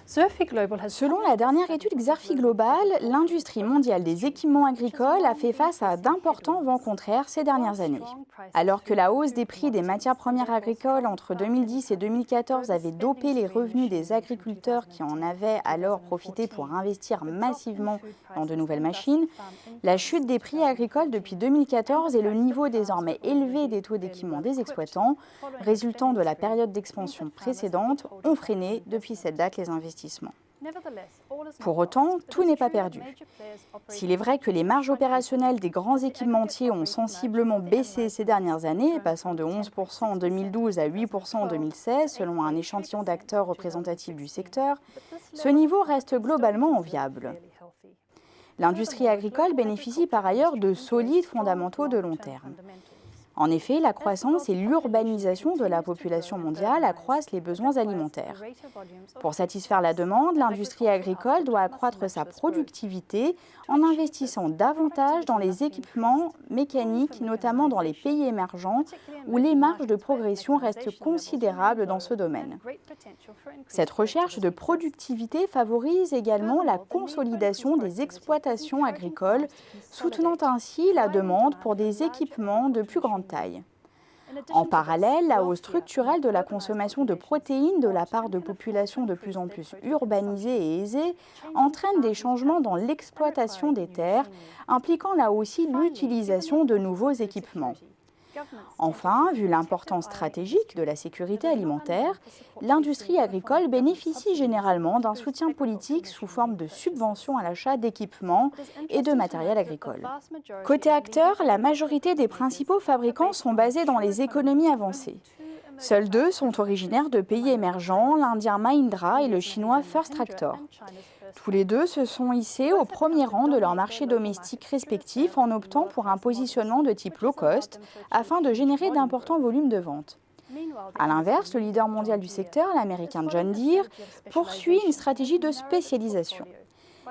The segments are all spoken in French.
Selon la dernière étude Xerfi Global, l'industrie mondiale des équipements agricoles a fait face à d'importants vents contraires ces dernières années. Alors que la hausse des prix des matières premières agricoles entre 2010 et 2014 avait dopé les revenus des agriculteurs qui en avaient alors profité pour investir massivement dans de nouvelles machines, la chute des prix agricoles depuis 2014 et le niveau désormais élevé des taux d'équipement des exploitants, résultant de la période d'expansion précédente, ont freiné depuis cette date les investissements. Pour autant, tout n'est pas perdu. S'il est vrai que les marges opérationnelles des grands équipementiers ont sensiblement baissé ces dernières années, passant de 11% en 2012 à 8% en 2016, selon un échantillon d'acteurs représentatifs du secteur, ce niveau reste globalement enviable. L'industrie agricole bénéficie par ailleurs de solides fondamentaux de long terme. En effet, la croissance et l'urbanisation de la population mondiale accroissent les besoins alimentaires. Pour satisfaire la demande, l'industrie agricole doit accroître sa productivité en investissant davantage dans les équipements mécaniques, notamment dans les pays émergents, où les marges de progression restent considérables dans ce domaine. Cette recherche de productivité favorise également la consolidation des exploitations agricoles, soutenant ainsi la demande pour des équipements de plus grande taille. En parallèle, la hausse structurelle de la consommation de protéines de la part de populations de plus en plus urbanisées et aisées entraîne des changements dans l'exploitation des terres, impliquant là aussi l'utilisation de nouveaux équipements. Enfin, vu l'importance stratégique de la sécurité alimentaire, l'industrie agricole bénéficie généralement d'un soutien politique sous forme de subventions à l'achat d'équipements et de matériel agricole. Côté acteurs, la majorité des principaux fabricants sont basés dans les économies avancées. Seuls deux sont originaires de pays émergents, l'indien Mahindra et le chinois First Tractor. Tous les deux se sont hissés au premier rang de leur marché domestique respectif en optant pour un positionnement de type low cost afin de générer d'importants volumes de vente. A l'inverse, le leader mondial du secteur, l'américain John Deere, poursuit une stratégie de spécialisation.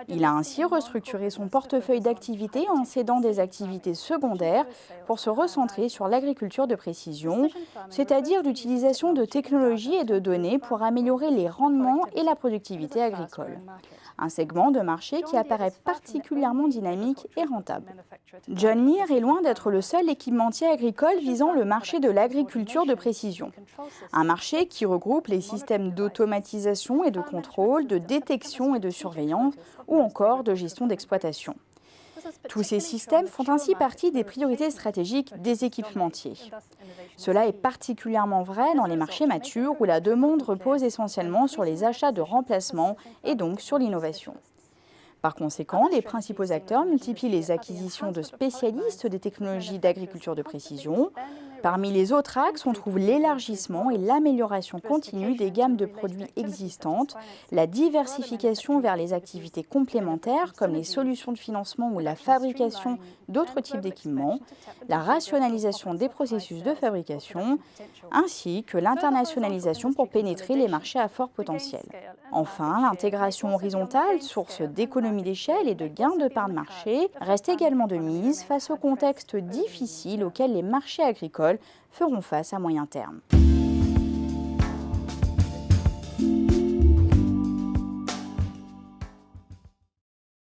Il a ainsi restructuré son portefeuille d'activités en cédant des activités secondaires pour se recentrer sur l'agriculture de précision, c'est-à-dire l'utilisation de technologies et de données pour améliorer les rendements et la productivité agricole. Un segment de marché qui apparaît particulièrement dynamique et rentable. John Deere est loin d'être le seul équipementier agricole visant le marché de l'agriculture de précision. Un marché qui regroupe les systèmes d'automatisation et de contrôle, de détection et de surveillance ou encore de gestion d'exploitation. Tous ces systèmes font ainsi partie des priorités stratégiques des équipementiers. Cela est particulièrement vrai dans les marchés matures où la demande repose essentiellement sur les achats de remplacement et donc sur l'innovation. Par conséquent, les principaux acteurs multiplient les acquisitions de spécialistes des technologies d'agriculture de précision. Parmi les autres axes, on trouve l'élargissement et l'amélioration continue des gammes de produits existantes, la diversification vers les activités complémentaires comme les solutions de financement ou la fabrication d'autres types d'équipements, la rationalisation des processus de fabrication, ainsi que l'internationalisation pour pénétrer les marchés à fort potentiel. Enfin, l'intégration horizontale, source d'économies d'échelle et de gains de part de marché, reste également de mise face au contexte difficile auquel les marchés agricoles feront face à moyen terme.